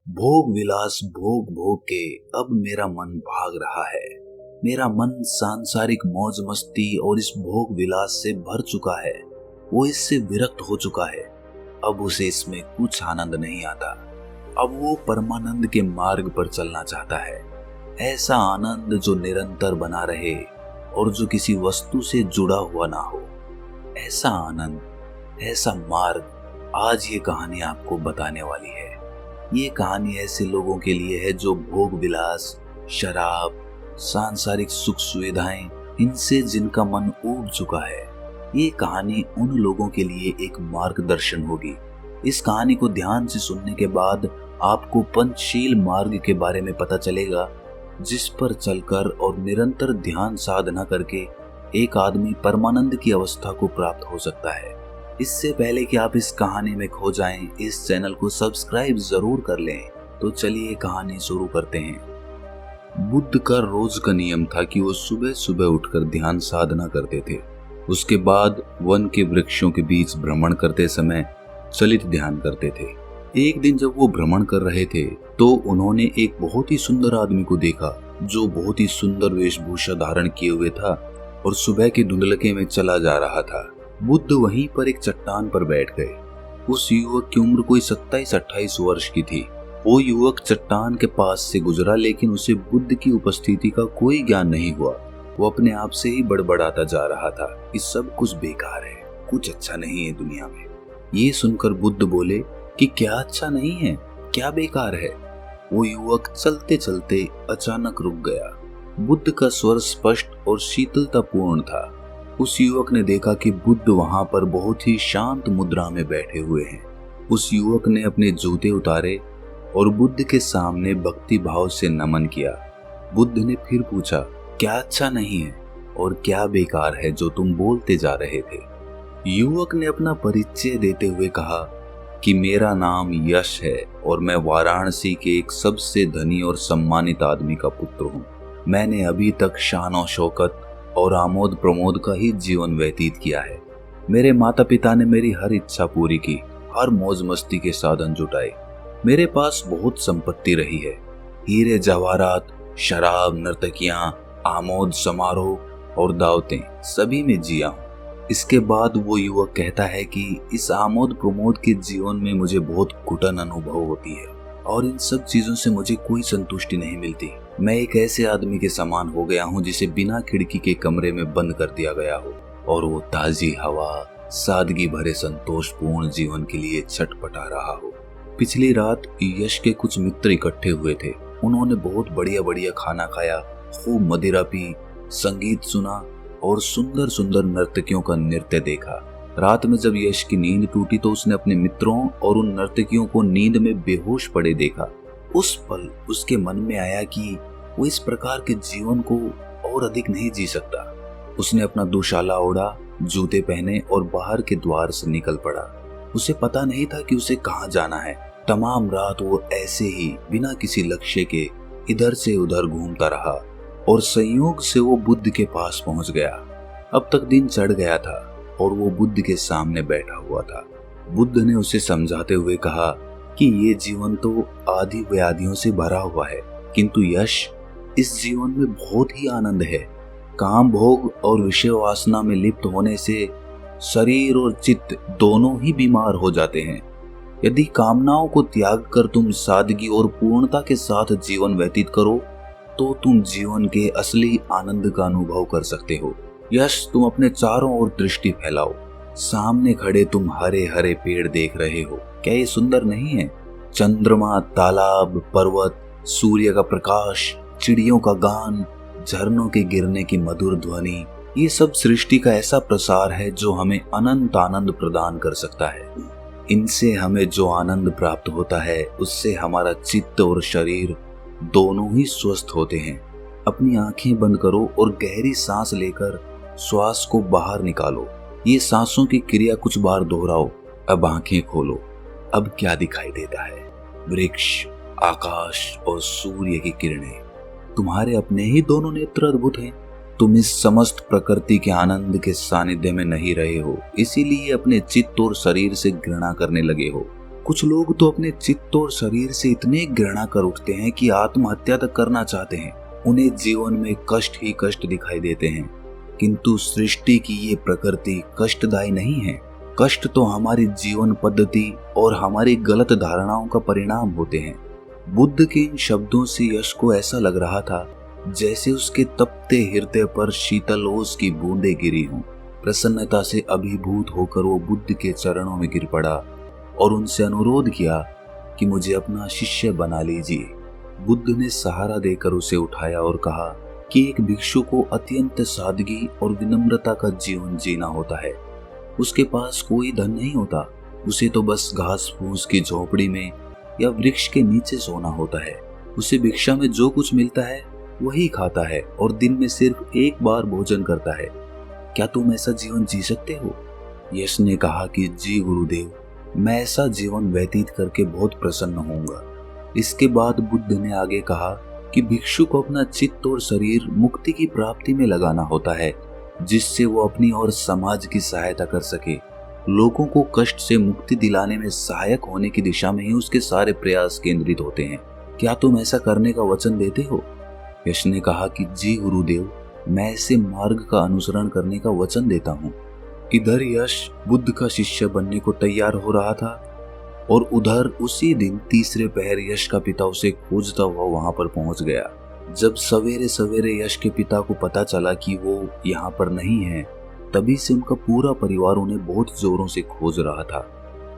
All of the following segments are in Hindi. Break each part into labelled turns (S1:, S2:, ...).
S1: भोग विलास भोग भोग के अब मेरा मन भाग रहा है। मेरा मन सांसारिक मौज मस्ती और इस भोग विलास से भर चुका है। वो इससे विरक्त हो चुका है। अब उसे इसमें कुछ आनंद नहीं आता। अब वो परमानंद के मार्ग पर चलना चाहता है। ऐसा आनंद जो निरंतर बना रहे और जो किसी वस्तु से जुड़ा हुआ ना हो। ऐसा आनंद, ऐसा मार्ग आज ये कहानी आपको बताने वाली है। ये कहानी ऐसे लोगों के लिए है जो भोग विलास, शराब, सांसारिक सुख सुविधाएं, इनसे जिनका मन ऊब चुका है। ये कहानी उन लोगों के लिए एक मार्गदर्शन होगी। इस कहानी को ध्यान से सुनने के बाद आपको पंचशील मार्ग के बारे में पता चलेगा, जिस पर चलकर और निरंतर ध्यान साधना करके एक आदमी परमानंद की अवस्था को प्राप्त हो सकता है। इससे पहले कि आप इस कहानी में खो जाएं, इस चैनल को सब्सक्राइब जरूर कर लें। तो चलिए कहानी शुरू करते हैं। बुद्ध का रोज का नियम था कि वो सुबह सुबह उठकर ध्यान साधना करते थे। उसके बाद वन के वृक्षों के बीच भ्रमण करते समय चलित ध्यान करते थे। एक दिन जब वो भ्रमण कर रहे थे तो उन्होंने एक बहुत ही सुंदर आदमी को देखा जो बहुत ही सुंदर वेशभूषा धारण किए हुए था और सुबह के धुंधलके में चला जा रहा था। बुद्ध वहीं पर एक चट्टान पर बैठ गए। उस युवक की उम्र कोई 27-28 वर्ष की थी। वो युवक चट्टान के पास से गुजरा, लेकिन उसे बुद्ध की उपस्थिति का कोई ज्ञान नहीं हुआ। वो अपने आप से ही बड़बड़ाता जा रहा था कि सब कुछ बेकार है, कुछ अच्छा नहीं है दुनिया में। ये सुनकर बुद्ध बोले कि क्या अच्छा नहीं है, क्या बेकार है। वो युवक चलते चलते अचानक रुक गया। बुद्ध का स्वर स्पष्ट और शीतलतापूर्ण था। उस युवक ने देखा कि बुद्ध वहां पर बहुत ही शांत मुद्रा में बैठे हुए हैं। उस युवक ने अपने जूते उतारे और बुद्ध के सामने भक्ति भाव से नमन किया। बुद्ध ने फिर पूछा, क्या अच्छा नहीं है और क्या बेकार है जो तुम बोलते जा रहे थे। युवक ने अपना परिचय देते हुए कहा कि मेरा नाम यश है और मैं वाराणसी के एक सबसे धनी और सम्मानित आदमी का पुत्र हूँ। मैंने अभी तक शान और शौकत और आमोद प्रमोद का ही जीवन व्यतीत किया है। मेरे माता पिता ने मेरी हर इच्छा पूरी की, हर मौज मस्ती के साधन जुटाए। मेरे पास बहुत संपत्ति रही है, हीरे जवाहरात, शराब, नर्तकियां, आमोद समारोह और दावतें, सभी में जिया हूँ। इसके बाद वो युवक कहता है कि इस आमोद प्रमोद के जीवन में मुझे बहुत घुटन अनुभव होती है और इन सब चीजों से मुझे कोई संतुष्टि नहीं मिलती। मैं एक ऐसे आदमी के समान हो गया हूँ जिसे बिना खिड़की के कमरे में बंद कर दिया गया हो और वो ताजी हवा, सादगी भरे संतोषपूर्ण जीवन के लिए छटपटा रहा हो। पिछली रात यश के कुछ मित्र इकट्ठे हुए थे। उन्होंने बहुत बढ़िया बढ़िया खाना खाया, खूब मदिरा पी, संगीत सुना और सुंदर सुंदर नर्तकियों का नृत्य देखा। रात में जब यश की नींद टूटी तो उसने अपने मित्रों और उन नर्तकियों को नींद में बेहोश पड़े देखा। उस पल उसके मन में आया कि वो इस प्रकार के जीवन को और अधिक नहीं जी सकता। उसने अपना दुशाला ओढ़ा, जूते पहने और बाहर के द्वार से निकल पड़ा। उसे पता नहीं था कि उसे कहाँ जाना है। तमाम रात वो ऐसे ही बिना किसी लक्ष्य के इधर से उधर घूमता रहा और संयोग से वो बुद्ध के पास पहुंच गया। अब तक दिन चढ़ गया था और वो बुद्ध के सामने बैठा हुआ था। बुद्ध ने उसे समझाते हुए कहा कि ये जीवन तो आदि व्याधियों से भरा हुआ है, किंतु यश, इस जीवन में बहुत ही आनंद है। काम भोग और विषय वासना में लिप्त होने से शरीर और चित्त दोनों ही बीमार हो जाते हैं। यदि कामनाओं को त्याग कर तुम सादगी और पूर्णता के साथ जीवन व्यतीत करो तो तुम जीवन के असली आनंद का अनुभव कर सकते हो। यश, तुम अपने चारों ओर दृष्टि फैलाओ। सामने खड़े तुम हरे हरे पेड़ देख रहे हो, क्या ये सुंदर नहीं है? चंद्रमा, तालाब, पर्वत, सूर्य का प्रकाश, चिड़ियों का गान, झरनों के गिरने की मधुर ध्वनि, ये सब सृष्टि का ऐसा प्रसार है जो हमें अनंत आनंद प्रदान कर सकता है। इनसे हमें जो आनंद प्राप्त होता है उससे हमारा चित्त और शरीर दोनों ही स्वस्थ होते हैं। अपनी आंखें बंद करो और गहरी सांस लेकर श्वास को बाहर निकालो। ये सांसों की क्रिया कुछ बार दोहराओ। अब आंखें खोलो। अब क्या दिखाई देता है? वृक्ष, आकाश और सूर्य की किरणें। तुम्हारे अपने ही दोनों नेत्र अद्भुत हैं। तुम इस समस्त प्रकृति के आनंद के सानिध्य में नहीं रहे हो, इसीलिए अपने चित्त और शरीर से घृणा करने लगे हो। कुछ लोग तो अपने चित्त और शरीर से इतने घृणा कर उठते हैं कि आत्महत्या तक करना चाहते हैं। उन्हें जीवन में कष्ट ही कष्ट दिखाई देते हैं, किंतु सृष्टि की ये प्रकृति कष्टदायी नहीं है। कष्ट तो हमारी जीवन पद्धति और हमारी गलत धारणाओं का परिणाम होते हैं। बुद्ध के इन शब्दों से यश को ऐसा लग रहा था जैसे उसके तपते हृदय पर शीतल ओस की बूंदें गिरी हों। प्रसन्नता से अभिभूत होकर वो बुद्ध के चरणों में गिर पड़ा और उनसे अनुरोध किया कि मुझे अपना शिष्य बना लीजिए। बुद्ध ने सहारा देकर उसे उठाया और कहा कि एक भिक्षु को अत्यंत सादगी और विनम्रता का जीवन जीना होता है। उसके पास कोई धन नहीं होता, उसे तो बस घास फूस की झोपड़ी में या वृक्ष के नीचे सोना होता है। उसे भिक्षा में जो कुछ मिलता है वही खाता है और दिन में सिर्फ एक बार भोजन करता है। क्या तुम ऐसा जीवन जी सकते हो? यश ने कहा कि जी गुरुदेव, मैं ऐसा जीवन व्यतीत करके बहुत प्रसन्न होऊंगा। इसके बाद बुद्ध ने आगे कहा कि भिक्षु को अपना चित्त और शरीर मुक्ति की प्राप्ति में लगाना होता है, जिससे वो अपनी और समाज की सहायता कर सके। लोगों को कष्ट से मुक्ति दिलाने में सहायक होने की दिशा में ही उसके सारे प्रयास केंद्रित होते हैं। क्या तुम ऐसा करने का वचन देते हो? यश ने कहा कि जी गुरुदेव, मैं ऐसे मार्ग का अनुसरण करने का वचन देता हूँ। इधर यश बुद्ध का शिष्य बनने को तैयार हो रहा था और उधर उसी दिन तीसरे पहर यश का पिता उसे खोजता हुआ वहां पर पहुंच गया। जब सवेरे सवेरे यश के पिता को पता चला कि वो यहाँ पर नहीं है, तभी से उनका पूरा परिवार उन्हें बहुत जोरों से खोज रहा था।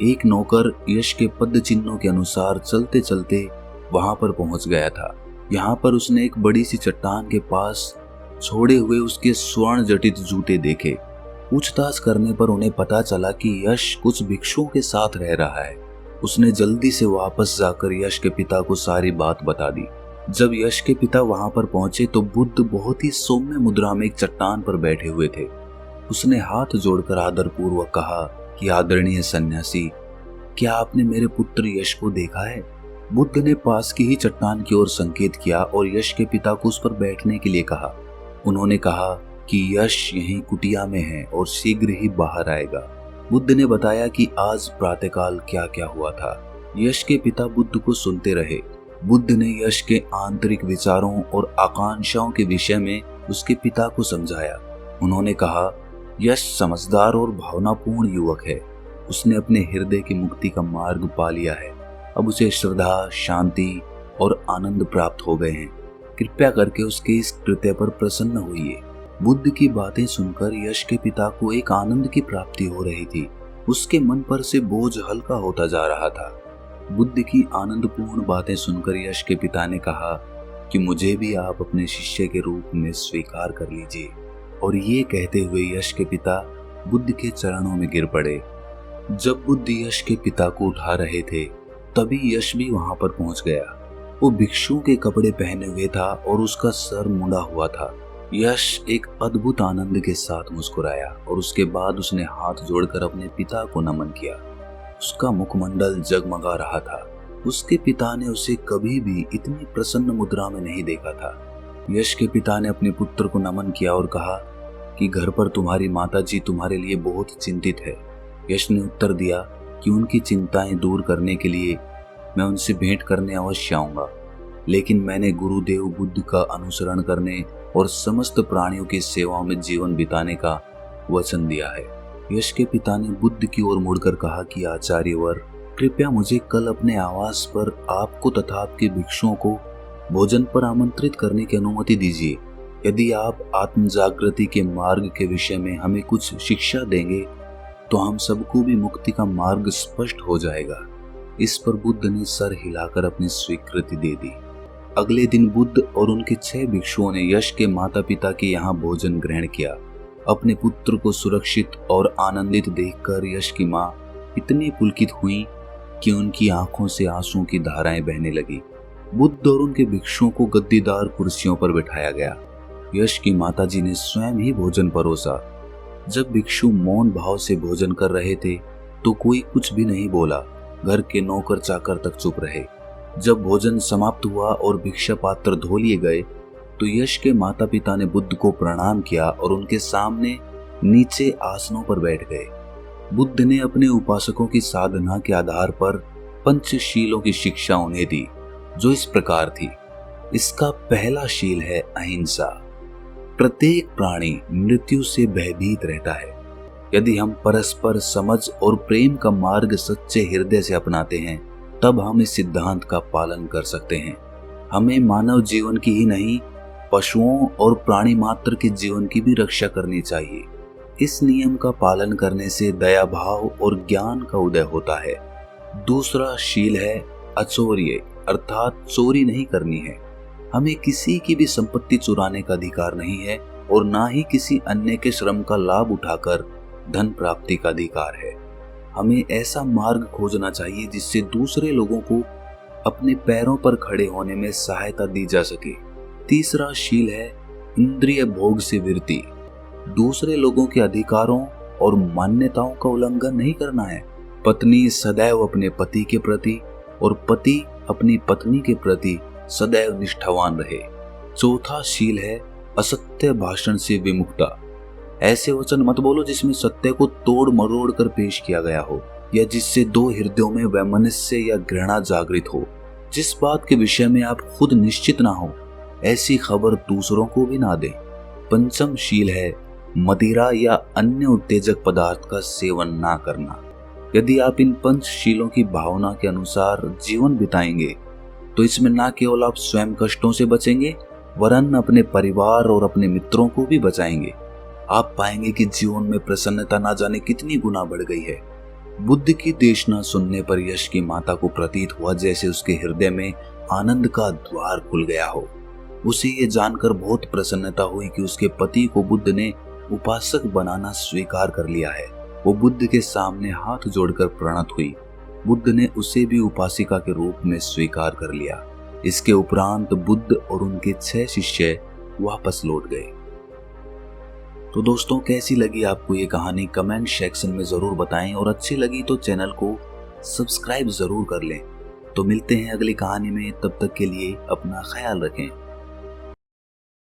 S1: एक नौकर यश के पद चिन्हों के अनुसार चलते चलते वहां पर पहुंच गया था। यहाँ पर उसने एक बड़ी सी चट्टान के पास छोड़े हुए उसके स्वर्ण जटित जूते देखे। पूछताछ करने पर उन्हें पता चला कि यश कुछ भिक्षुओं के साथ रह रहा है। उसने जल्दी से वापस जाकर यश के पिता को सारी बात बता दी। जब यश के पिता वहां पर पहुंचे तो बुद्ध बहुत ही सौम्य मुद्रा में एक चट्टान पर बैठे हुए थे। उसने हाथ जोड़कर आदरपूर्वक कहा कि आदरणीय सन्यासी, क्या आपने मेरे पुत्र यश को देखा है? बुद्ध ने पास की ही चट्टान की ओर संकेत किया और यश के पिता को उस पर बैठने के लिए कहा। उन्होंने कहा कि यश यहीं कुटिया में है और शीघ्र ही बाहर आएगा। बुद्ध ने बताया कि आज प्रातःकाल क्या क्या हुआ था। यश के पिता बुद्ध को सुनते रहे। बुद्ध ने यश के आंतरिक विचारों और आकांक्षाओं के विषय में उसके पिता को समझाया। उन्होंने कहा, यश समझदार और भावनापूर्ण युवक है। उसने अपने हृदय की मुक्ति का मार्ग पा लिया है। अब उसे श्रद्धा, शांति और आनंद प्राप्त हो गए हैं। कृपया करके उसके इस कृत्य पर प्रसन्न होइए। बुद्ध की बातें सुनकर यश के पिता को एक आनंद की प्राप्ति हो रही थी। उसके मन पर से बोझ हल्का होता जा रहा था। बुद्ध की आनंदपूर्ण बातें सुनकर यश के पिता ने कहा कि मुझे भी आप अपने शिष्य के रूप में स्वीकार कर लीजिए। और ये कहते हुए यश के पिता बुद्ध के चरणों में गिर पड़े। जब बुद्ध यश के पिता को उठा रहे थे, तभी यश भी वहां पर पहुंच गया। वो भिक्षुओं के कपड़े पहने हुए था और उसका सर मुंडा हुआ था। यश एक अद्भुत आनंद के साथ मुस्कुराया और उसके बाद उसने हाथ जोड़कर अपने पिता को नमन किया। उसका मुखमंडल जगमगा रहा था। उसके पिता ने उसे कभी भी इतनी प्रसन्न मुद्रा में नहीं देखा था। यश के पिता ने अपने पुत्र को नमन किया और कहा कि घर पर तुम्हारी माताजी तुम्हारे लिए बहुत चिंतित है। यश ने उत्तर दिया कि उनकी चिंताएं दूर करने के लिए मैं उनसे भेंट करने अवश्य आऊंगा, लेकिन मैंने गुरुदेव बुद्ध का अनुसरण करने और समस्त प्राणियों की सेवा में जीवन बिताने का वचन दिया है। यश के पिता ने बुद्ध की ओर मुड़कर कहा कि आचार्यवर, कृपया मुझे कल अपने आवास पर आपको तथा आपके भिक्षुओं को भोजन पर आमंत्रित करने की अनुमति दीजिए। यदि आप आत्म जागृति के मार्ग के विषय में हमें कुछ शिक्षा देंगे तो हम सबको भी मुक्ति का मार्ग स्पष्ट हो जाएगा। इस पर बुद्ध ने सर हिलाकर अपनी स्वीकृति दे दी। अगले दिन बुद्ध और उनके 6 भिक्षुओं ने यश के माता पिता के यहाँ भोजन ग्रहण किया। अपने पुत्र को सुरक्षित और आनंदित देखकर यश की माँ इतनी पुलकित हुई कि उनकी आंखों से आंसुओं की धाराएं बहने लगी। बुद्ध और उनके भिक्षुओं को गद्दीदार कुर्सियों पर बिठाया गया। यश की माताजी ने स्वयं ही भोजन परोसा। जब भिक्षु मौन भाव से भोजन कर रहे थे तो कोई कुछ भी नहीं बोला। घर के नौकर चाकर तक चुप रहे। जब भोजन समाप्त हुआ और भिक्षा पात्र धो लिए गए तो यश के माता पिता ने बुद्ध को प्रणाम किया और उनके सामने नीचे आसनों पर बैठ गए। बुद्ध ने अपने उपासकों की साधना के आधार पर पंचशीलों की शिक्षा उन्हें दी, जो इस प्रकार थी। इसका पहला शील है अहिंसा। प्रत्येक प्राणी मृत्यु से भयभीत रहता है। यदि हम परस्पर समझ और प्रेम का मार्ग सच्चे हृदय से अपनाते हैं, तब हम इस सिद्धांत का पालन कर सकते हैं। हमें मानव जीवन की ही नहीं, पशुओं और प्राणी मात्र के जीवन की भी रक्षा करनी चाहिए। इस नियम का पालन करने से दया भाव और ज्ञान का उदय होता है। दूसरा शील है अचौर्य, अर्थात चोरी नहीं करनी है। हमें किसी की भी संपत्ति चुराने का अधिकार नहीं है और ना ही किसी अन्य के श्रम का लाभ उठाकर धन प्राप्ति का अधिकार है। हमें ऐसा मार्ग खोजना चाहिए जिससे दूसरे लोगों को अपने पैरों पर खड़े होने में सहायता दी जा सके। तीसरा शील है इंद्रिय भोग से वृत्ति। दूसरे लोगों के अधिकारों और मान्यताओं का उल्लंघन नहीं करना है। पत्नी सदैव अपने पति के प्रति और पति अपनी पत्नी के प्रति सदैव निष्ठावान रहे। चौथा शील है असत्य भाषण से विमुक्ता। ऐसे वचन मत बोलो जिसमें सत्य को तोड़ मरोड़ कर पेश किया गया हो, या जिससे दो हृदयों में वैमनस्य या घृणा जागृत हो। जिस बात के विषय में आप खुद निश्चित ना हो, ऐसी खबर दूसरों को भी ना दें। पंचम शील है मदिरा या अन्य उत्तेजक पदार्थ का सेवन ना करना। यदि आप इन पंच शीलों की भावना के अनुसार जीवन बिताएंगे, तो इसमें ना केवल आप स्वयं कष्टों से बचेंगे, वरन अपने परिवार और अपने मित्रों को भी बचाएंगे। आप पाएंगे कि जीवन में प्रसन्नता ना जाने कितनी गुना बढ़ गई है। बुद्ध की देशना सुनने पर यश की माता को प्रतीत हुआ जैसे उसके हृदय में आनंद का द्वार खुल गया हो। उसे ये जानकर बहुत प्रसन्नता हुई कि उसके पति को बुद्ध ने उपासक बनाना स्वीकार कर लिया है। वो बुद्ध के सामने हाथ जोड़कर प्रणत हुई। बुद्ध ने उसे भी उपासिका के रूप में स्वीकार कर लिया। इसके उपरांत बुद्ध और उनके 6 शिष्य वापस लौट गए। तो दोस्तों, कैसी लगी आपको ये कहानी कमेंट सेक्शन में जरूर बताएं, और अच्छी लगी तो चैनल को सब्सक्राइब जरूर कर लें। तो मिलते हैं अगली कहानी में, तब तक के लिए अपना ख्याल रखें।